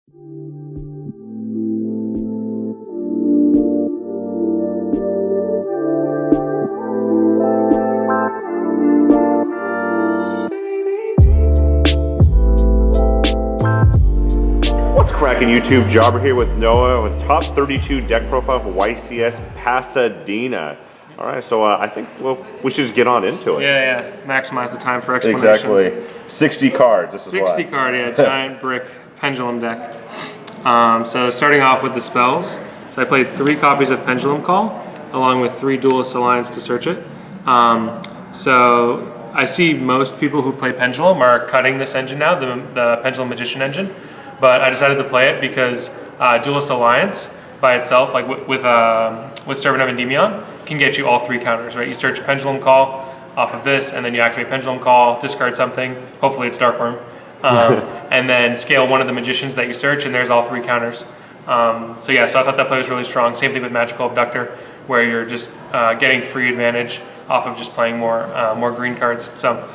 Cracking YouTube, Jobber here with Noah with top 32 deck profile for YCS Pasadena. All right, so I think we should just get on into it. Yeah. Maximize the time for explanations. Exactly. 60 cards. This is 60 card, yeah. Giant brick pendulum deck. So starting off with the spells. So I played 3 copies of Pendulum Call, along with 3 Duelist Alliance to search it. So I see most people who play Pendulum are cutting this engine now, the Pendulum Magician engine. But I decided to play it because Duelist Alliance by itself, like with Servant of Endymion, can get you all 3 counters, right? You search Pendulum Call off of this, and then you activate Pendulum Call, discard something, hopefully it's Darkworm, and then scale one of the magicians that you search, and there's all 3 counters. So I thought that play was really strong. Same thing with Magical Abductor, where you're just getting free advantage off of just playing more green cards. So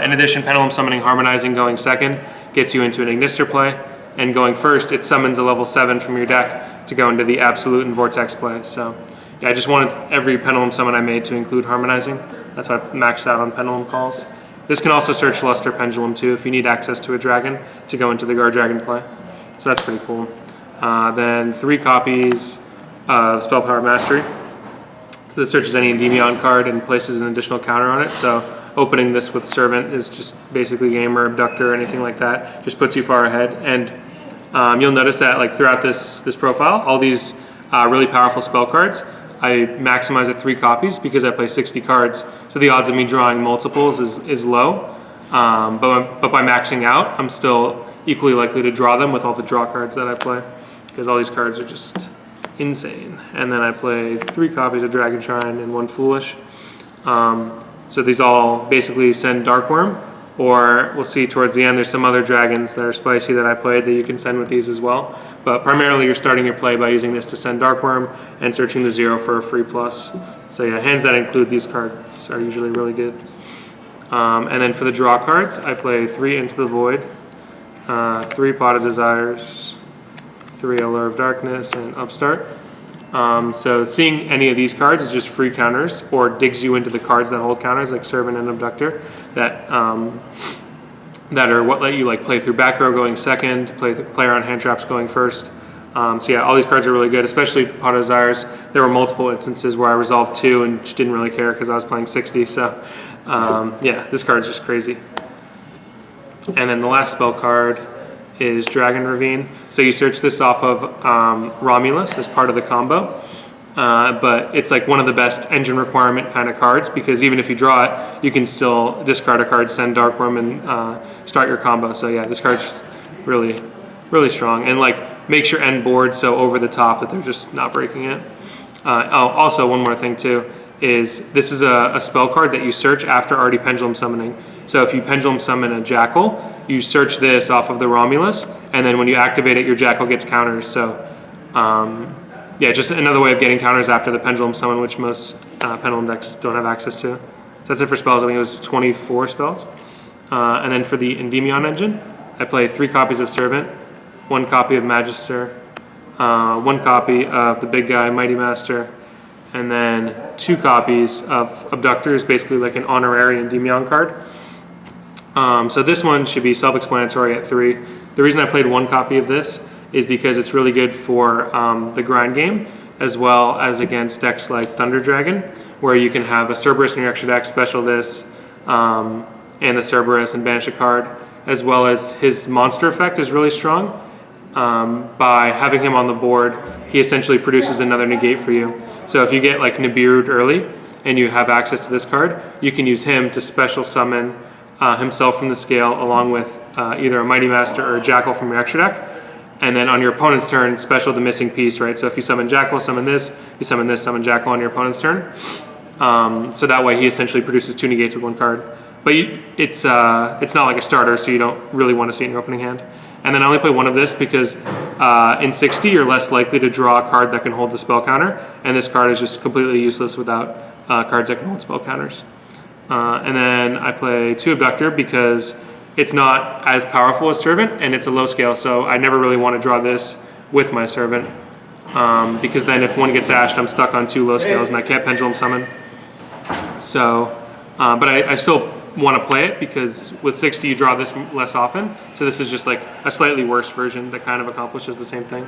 in addition, Pendulum Summoning Harmonizing going second gets you into an Ignister play. And going first, it summons a level 7 from your deck to go into the Absolute and Vortex play. So I just wanted every Pendulum summon I made to include Harmonizing. That's why I maxed out on Pendulum Calls. This can also search Luster Pendulum too if you need access to a dragon to go into the Guard Dragon play. So that's pretty cool. Then 3 copies of Spell Power Mastery. So this searches any Endymion card and places an additional counter on it. So opening this with Servant is just basically game or Abductor or anything like that. Just puts you far ahead. And you'll notice that like throughout this profile, all these really powerful spell cards, I maximize at 3 copies because I play 60 cards. So the odds of me drawing multiples is low. But by maxing out, I'm still equally likely to draw them with all the draw cards that I play because all these cards are just insane. And then I play 3 copies of Dragon Shrine and 1 Foolish. So these all basically send Darkworm, or we'll see towards the end there's some other dragons that are spicy that I played that you can send with these as well. But primarily you're starting your play by using this to send Darkworm and searching the 0 for a free plus. So yeah, hands that include these cards are usually really good. And then for the draw cards, I play 3 Into the Void, 3 Pot of Desires, 3 Allure of Darkness, and Upstart. So seeing any of these cards is just free counters or digs you into the cards that hold counters like Servant and Abductor that are what let you like play through back row going second, play around hand traps going first. So yeah, all these cards are really good, especially Pot of Desires. There were multiple instances where I resolved 2 and just didn't really care because I was playing 60. So yeah, this card's just crazy. And then the last spell card is Dragon Ravine. So you search this off of Romulus as part of the combo, but it's like one of the best engine requirement kind of cards because even if you draw it, you can still discard a card, send Darkworm, and start your combo. So yeah, this card's really, really strong. And like makes your end board so over the top that they're just not breaking it. Also one more thing too is this is a spell card that you search after already Pendulum Summoning. So if you Pendulum Summon a Jackal, you search this off of the Romulus, and then when you activate it, your Jackal gets counters. So yeah, just another way of getting counters after the Pendulum Summon, which most Pendulum decks don't have access to. So that's it for spells. I think it was 24 spells. And then for the Endymion engine, I play 3 copies of Servant, 1 copy of Magister, 1 copy of the big guy, Mighty Master, and then 2 copies of Abductors, basically like an honorary Endymion card. So this one should be self-explanatory at 3. The reason I played 1 copy of this is because it's really good for the grind game, as well as against decks like Thunder Dragon, where you can have a Cerberus in your extra deck, special this, and the Cerberus and banish a card, as well as his monster effect is really strong. By having him on the board, he essentially produces another negate for you. So if you get like Nibiru'd early and you have access to this card, you can use him to special summon himself from the scale along with either a Mighty Master or a Jackal from your extra deck. And then on your opponent's turn, special the missing piece, right? So if you summon Jackal, summon this, you summon this, summon Jackal on your opponent's turn. So that way he essentially produces 2 negates with 1 card. But it's not like a starter, so you don't really want to see it in your opening hand. And then I only play 1 of this because in 60, you're less likely to draw a card that can hold the spell counter. And this card is just completely useless without cards that can hold spell counters. And then I play 2 Abductor because it's not as powerful as Servant, and it's a low scale, so I never really want to draw this with my Servant, because then if one gets ashed, I'm stuck on 2 low scales and I can't Pendulum Summon. So, but I still want to play it because with 60 you draw this less often, so this is just like a slightly worse version that kind of accomplishes the same thing.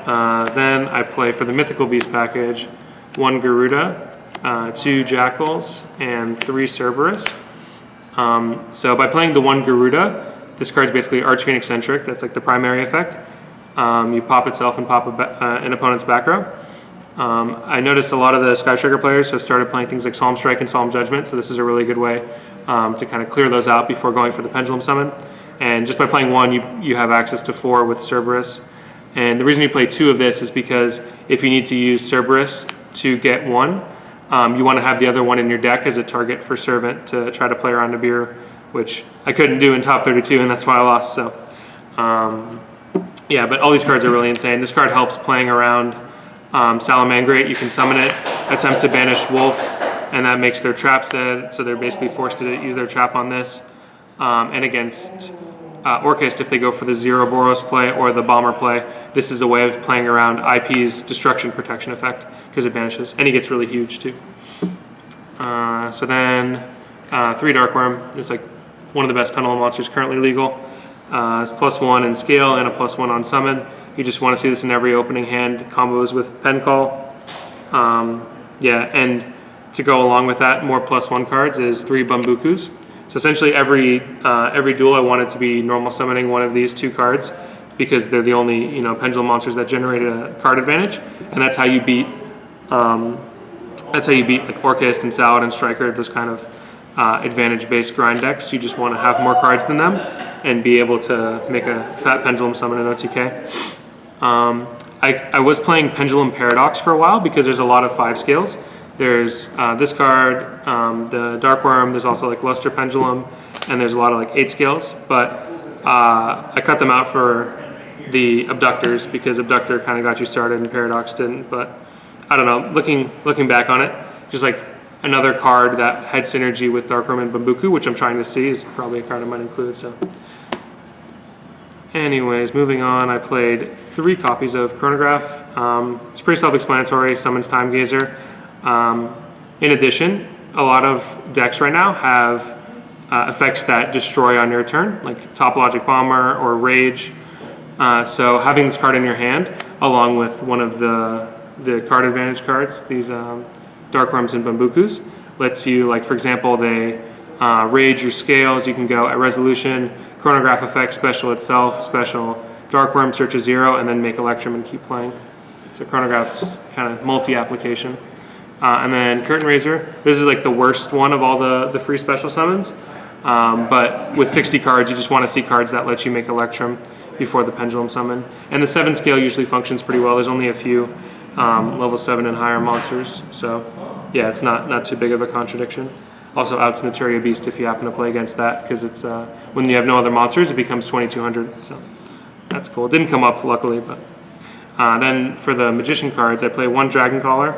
Then I play for the Mythical Beast package 1 Garuda, 2 Jackals, and 3 Cerberus. So by playing the 1 Garuda, this card's basically Archfiend Eccentric, that's like the primary effect. You pop itself and pop an opponent's back row. I noticed a lot of the Sky Striker players have started playing things like Psalm Strike and Psalm Judgment, so this is a really good way to kind of clear those out before going for the Pendulum Summon. And just by playing 1, you have access to 4 with Cerberus. And the reason you play 2 of this is because if you need to use Cerberus to get 1, you want to have the other one in your deck as a target for Servant to try to play around Nibiru, which I couldn't do in top 32, and that's why I lost. So, yeah, but all these cards are really insane. This card helps playing around Salamangrate. You can summon it, attempt to banish Wolf, and that makes their traps dead, so they're basically forced to use their trap on this. And against Orchist, if they go for the 0 Boros play or the Bomber play, this is a way of playing around IP's Destruction Protection effect, because it banishes, and he gets really huge too. So then 3 Darkworm is like one of the best Pendulum monsters currently legal. It's +1 in scale and a +1 on summon. You just want to see this in every opening hand, combos with Pen Call. Yeah, and to go along with that, more +1 cards is 3 Bambukus. So essentially every duel I wanted to be normal summoning one of these 2 cards, because they're the only Pendulum monsters that generate a card advantage, and that's how you beat like Orchist and Salad and Striker, those kind of advantage-based grind decks. You just want to have more cards than them and be able to make a fat Pendulum Summon in OTK. I was playing Pendulum Paradox for a while because there's a lot of 5 scales. There's this card, the Darkworm, there's also like Luster Pendulum, and there's a lot of like 8 scales, but I cut them out for the Abductors because Abductor kind of got you started and Paradox didn't. But I don't know, looking back on it, just like another card that had synergy with Darkworm and Bambuku, which I'm trying to see, is probably a card I might include. So anyways, moving on, I played 3 copies of Chronograph. It's pretty self-explanatory, summons Time Gazer. In addition, a lot of decks right now have effects that destroy on your turn, like Topologic Bomber or Rage. So having this card in your hand, along with one of the card advantage cards, these Darkworms and Bambukus, lets you, like for example, they Rage your scales, you can go at Resolution, Chronograph effect, special itself, special Darkworm, search a 0, and then make Electrum and keep playing. So Chronograph's kind of multi-application. And then Curtain Raiser, this is like the worst one of all the free special summons. But with 60 cards, you just want to see cards that let you make Electrum before the Pendulum Summon. And the 7 scale usually functions pretty well. There's only a few level 7 and higher monsters. So yeah, it's not too big of a contradiction. Also outs Naturia Beast if you happen to play against that, because it's when you have no other monsters, it becomes 2200. So that's cool. It didn't come up luckily, but then for the Magician cards, I play 1 Dragon Caller,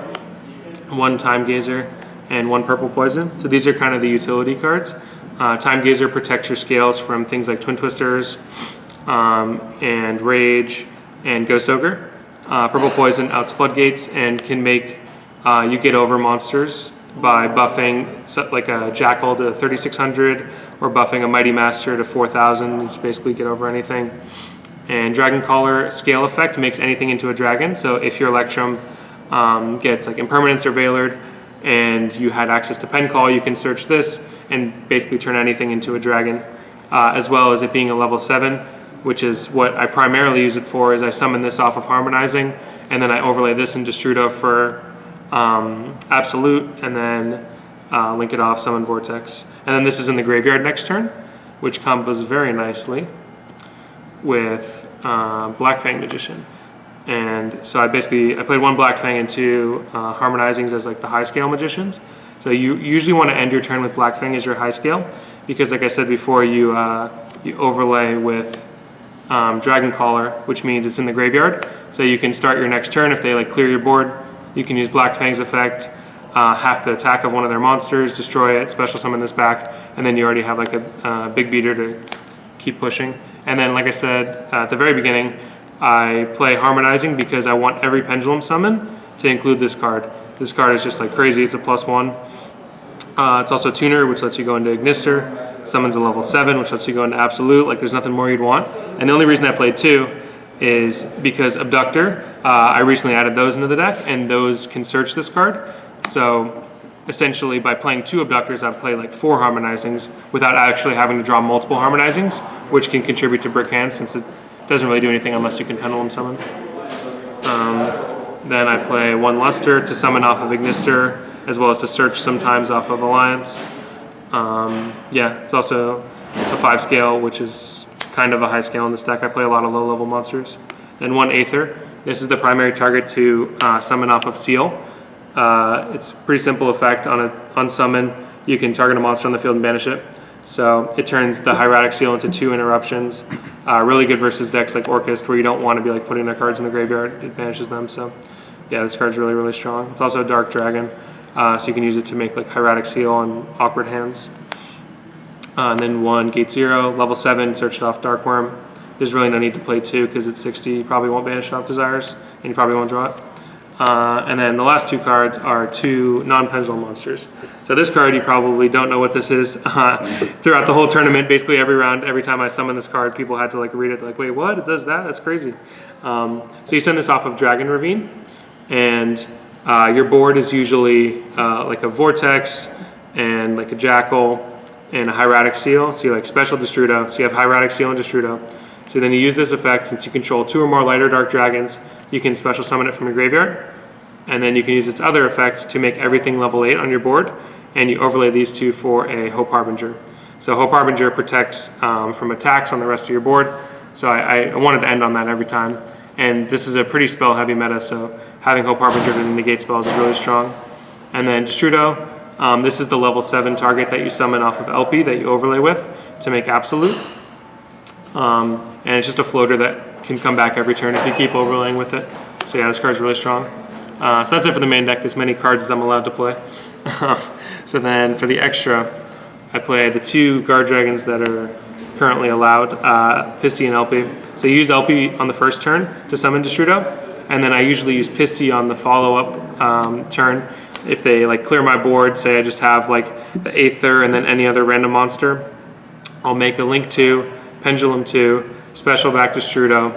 1 Time Gazer, and 1 Purple Poison. So these are kind of the utility cards. Time Gazer protects your scales from things like Twin Twisters and Rage and Ghost Ogre. Purple Poison outs Floodgates and can make you get over monsters by buffing like a Jackal to 3600 or buffing a Mighty Master to 4000. You just basically get over anything. And Dragon Caller scale effect makes anything into a dragon. So if your Electrum gets like Impermanence or Veilered and you had access to Pen Call, you can search this and basically turn anything into a dragon, as well as it being a level 7, which is what I primarily use it for. Is I summon this off of Harmonizing, and then I overlay this in Destrudo for Absolute, and then link it off, summon Vortex. And then this is in the graveyard next turn, which combos very nicely with Black Fang Magician. And so I played 1 Black Fang and 2 Harmonizings as like the high scale magicians. So you usually want to end your turn with Black Fang as your high scale, because like I said before, you overlay with Dragon Caller, which means it's in the graveyard. So you can start your next turn if they like clear your board. You can use Black Fang's effect, half the attack of one of their monsters, destroy it, special summon this back, and then you already have like a big beater to keep pushing. And then, like I said at the very beginning, I play Harmonizing because I want every Pendulum summon to include this card. This card is just like crazy. It's a +1. It's also Tuner, which lets you go into Ignister. Summons a level 7, which lets you go into Absolute. Like, there's nothing more you'd want. And the only reason I played 2 is because Abductor, I recently added those into the deck, and those can search this card. So essentially, by playing 2 Abductors, I've played like 4 Harmonizings without actually having to draw multiple Harmonizings, which can contribute to brick hands since it doesn't really do anything unless you can Pendulum summon. Then I play 1 Luster to summon off of Ignister, as well as to search sometimes off of Alliance. Yeah, it's also a 5 scale, which is kind of a high scale in this deck. I play a lot of low-level monsters. Then 1 Aether. This is the primary target to summon off of Seal. It's a pretty simple effect. On summon, you can target a monster on the field and banish it. So it turns the Hieratic Seal into 2 interruptions. Really good versus decks like Orchest, where you don't want to be like putting their cards in the graveyard. It banishes them. So yeah, this card's really, really strong. It's also a Dark Dragon, so you can use it to make like Hieratic Seal on awkward hands. And then 1 Gate 0, level 7, search it off Dark Worm. There's really no need to play 2 because it's 60. You probably won't banish it off Desires, and you probably won't draw it. And then the last 2 cards are 2 non-pendulum monsters. So this card, you probably don't know what this is. Throughout the whole tournament, basically every round, every time I summon this card, people had to like read it like, wait, what? It does that? That's crazy. So you send this off of Dragon Ravine, and your board is usually like a Vortex and like a Jackal and a Hieratic Seal. So you like Special Destrudo. So you have Hieratic Seal and Destrudo. So then you use this effect, since you control 2 or more lighter dark dragons, you can special summon it from your graveyard. And then you can use its other effect to make everything level 8 on your board, and you overlay these 2 for a Hope Harbinger. So Hope Harbinger protects from attacks on the rest of your board. So I wanted to end on that every time. And this is a pretty spell heavy meta, so having Hope Harbinger to negate spells is really strong. And then Destrudo, this is the level 7 target that you summon off of LP that you overlay with to make Absolute. And it's just a floater that can come back every turn if you keep overlaying with it. So yeah, this card's really strong. So that's it for the main deck, as many cards as I'm allowed to play. So then for the extra, I play the 2 Guard Dragons that are currently allowed, Pisty and LP. So you use LP on the first turn to summon Destrudo, and then I usually use Pisty on the follow-up turn. If they like clear my board, say I just have like the Aether and then any other random monster, I'll make a Link 2, Pendulum 2, special back Destrudo,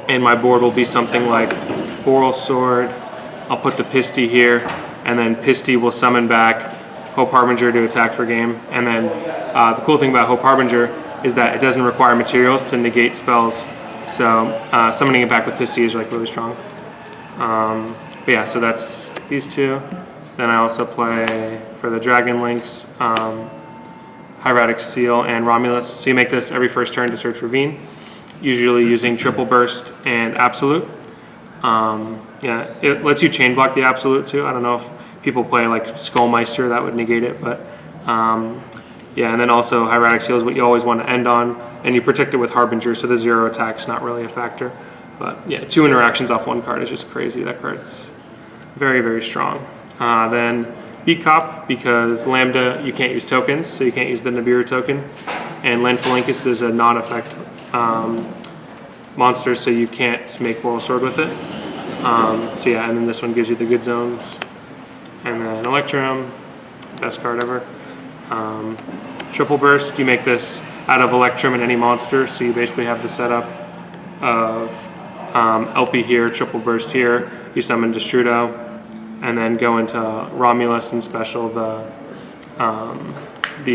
and my board will be something like Boral Sword. I'll put the Pisty here, and then Pisty will summon back Hope Harbinger to attack for game. And then the cool thing about Hope Harbinger is that it doesn't require materials to negate spells, so summoning it back with Pisty is like really strong. But yeah, so that's these 2. Then I also play for the Dragon Links, Hieratic Seal and Romulus. So you make this every first turn to search Ravine, usually using Triple Burst and Absolute. Yeah, it lets you chain block the Absolute too. I don't know if people play like Skullmeister, that would negate it, but yeah, and then also Hieratic Seal is what you always want to end on, and you protect it with Harbinger, so the 0 attack's not really a factor. But yeah, 2 interactions off 1 card is just crazy. That card's very, very strong. Then Beat Cop, because Lambda, you can't use tokens, so you can't use the Nibiru token. And Lanphalankus is a non-effect monster, so you can't make Boral Sword with it. So yeah, and then this one gives you the good zones. And then Electrum, best card ever. Triple Burst, you make this out of Electrum and any monster, so you basically have the setup of LP here, Triple Burst here, you summon Destrudo, and then go into Romulus and special the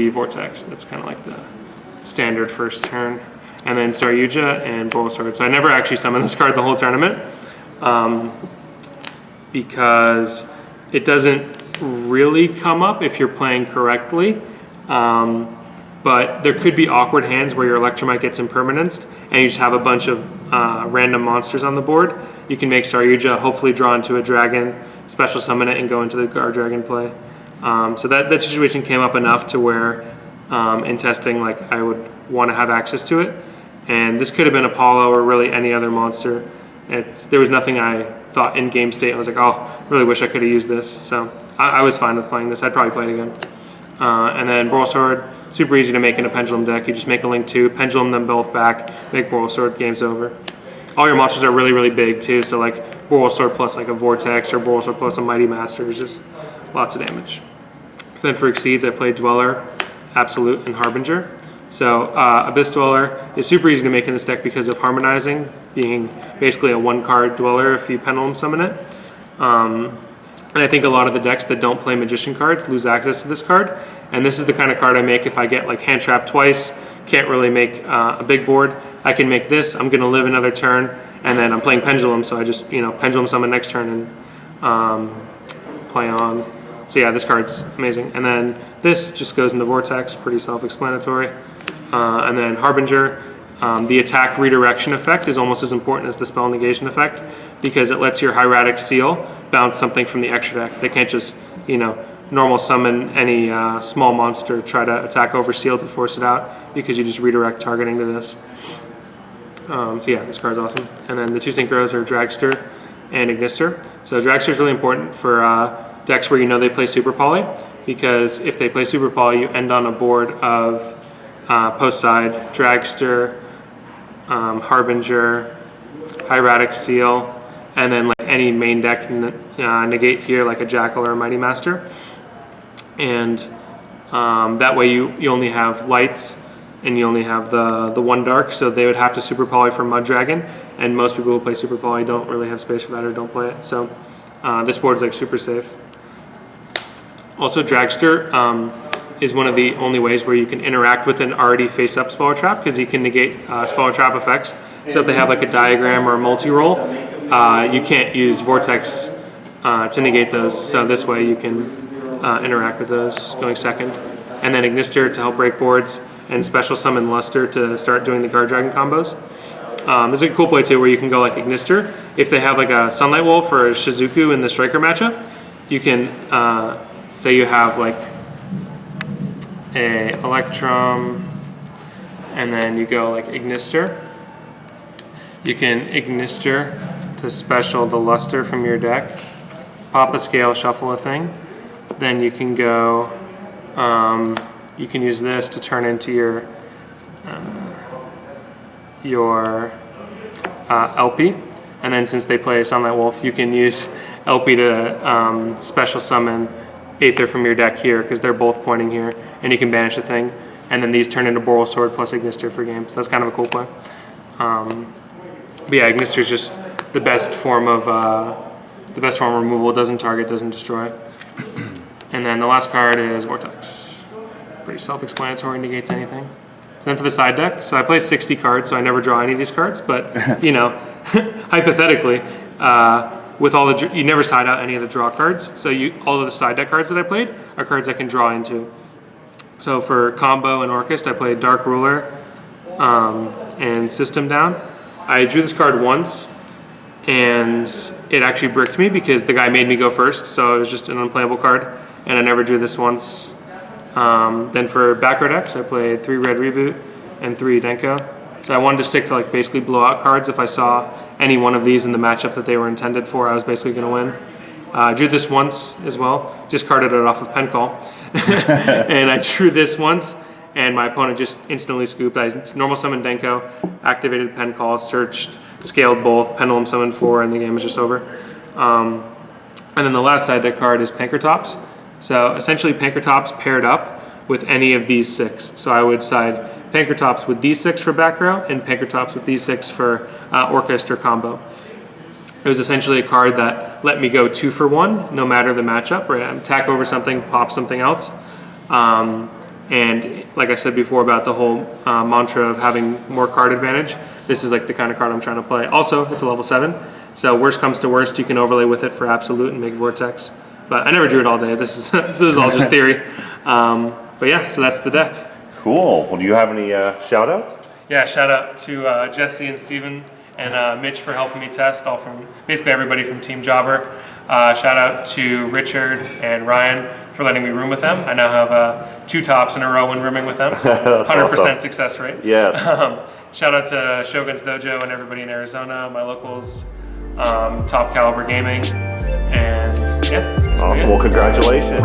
Vortex. That's kind of like the standard first turn. And then Saryuja and Boral Sword. So I never actually summoned this card the whole tournament because it doesn't really come up if you're playing correctly. But there could be awkward hands where your Electromite gets impermanenced and you just have a bunch of random monsters on the board. You can make Saryuja, hopefully draw into a dragon, special summon it, and go into the Guard Dragon play. So that situation came up enough to where in testing, like, I would want to have access to it. And this could have been Apollo or really any other monster. There was nothing I thought in game state, I was like, oh, really wish I could have used this. So I was fine with playing this. I'd probably play it again. And then Boral Sword, super easy to make in a Pendulum deck. You just make a Link 2, Pendulum them both back, make Boral Sword, game's over. All your monsters are really, really big too, so like Boral Sword plus like a Vortex or Boral Sword plus a Mighty Master is just lots of damage. So then for Exceeds, I played Dweller, Absolute, and Harbinger. So Abyss Dweller is super easy to make in this deck because of Harmonizing, being basically a 1-card Dweller if you Pendulum summon it. And I think a lot of the decks that don't play Magician cards lose access to this card. And this is the kind of card I make if I get like hand trapped twice, can't really make a big board. I can make this, I'm gonna live another turn, and then I'm playing Pendulum, so I just, Pendulum summon next turn and play on. So yeah, this card's amazing. And then this just goes into Vortex, pretty self-explanatory. And then Harbinger, the attack redirection effect is almost as important as the spell negation effect because it lets your Hieratic Seal bounce something from the extra deck. They can't just, normal summon any small monster, try to attack over Seal to force it out because you just redirect targeting to this. So yeah, this card's awesome. And then the 2 synchros are Dragster and Ignister. So Dragster is really important for decks where they play Super Poly, because if they play Super Poly, you end on a board of post side, Dragster, Harbinger, Hieratic Seal, and then like any main deck negate here, like a Jackal or a Mighty Master. And that way you only have lights and you only have the 1 dark, so they would have to Super Poly for Mud Dragon, and most people who play Super Poly don't really have space for that or don't play it. So this board is like super safe. Also, Dragster is one of the only ways where you can interact with an already face-up Speller Trap, because you can negate Speller Trap effects. So if they have like a diagram or a multi-roll, you can't use Vortex to negate those. So this way you can interact with those going second. And then Ignister to help break boards, and Special Summon Luster to start doing the Guard Dragon combos. There's a cool play too where you can go like Ignister. If they have like a Sunlight Wolf or a Shizuku in the Striker matchup, you can say you have like a Electrum, and then you go like Ignister. You can Ignister to special the Luster from your deck, pop a scale, shuffle a thing. Then you can go, you can use this to turn into your LP. And then since they play Sunlight Wolf, you can use LP to special summon Aether from your deck here, because they're both pointing here, and you can banish a thing. And then these turn into Boral Sword plus Ignister for games. So that's kind of a cool play. But yeah, Ignister is just the best form of removal. It doesn't target, doesn't destroy. And then the last card is Vortex. Pretty self-explanatory, negates anything. So then for the side deck, so I play 60 cards, so I never draw any of these cards. But hypothetically, with all the you never side out any of the draw cards. So all of the side deck cards that I played are cards I can draw into. So for combo and Orchest, I played Dark Ruler and System Down. I drew this card once, and it actually bricked me because the guy made me go first, so it was just an unplayable card, and I never drew this once. Then for back row decks, I played 3 Red Reboot and 3 Denko. So I wanted to stick to like basically blowout cards. If I saw any one of these in the matchup that they were intended for, I was basically going to win. I drew this once as well, discarded it off of Pen Call. And I drew this once, and my opponent just instantly scooped. I normal summoned Denko, activated Pen Call, searched, scaled both, Pendulum summoned 4, and the game was just over. And then the last side deck card is Pankratops. So essentially Pankratops paired up with any of these 6. So I would side Pankratops with these 6 for back row, and Pankratops with these 6 for Orchest or combo. It was essentially a card that let me go 2 for 1, no matter the matchup, right? Attack over something, pop something else. And like I said before about the whole mantra of having more card advantage, this is like the kind of card I'm trying to play. Also, it's a level 7, so worst comes to worst, you can overlay with it for Absolute and make Vortex. But I never drew it all day. This is all just theory. But yeah, so that's the deck. Cool. Well, do you have any shout-outs? Yeah, shout out to Jesse and Steven and Mitch for helping me test, all from basically everybody from Team Jobber. Shout out to Richard and Ryan for letting me room with them. I now have 2 tops in a row when rooming with them, so 100% awesome. Success rate. Yes. Shout out to Shogun's Dojo and everybody in Arizona, my locals, top caliber gaming, and yeah. Awesome. Well, congratulations.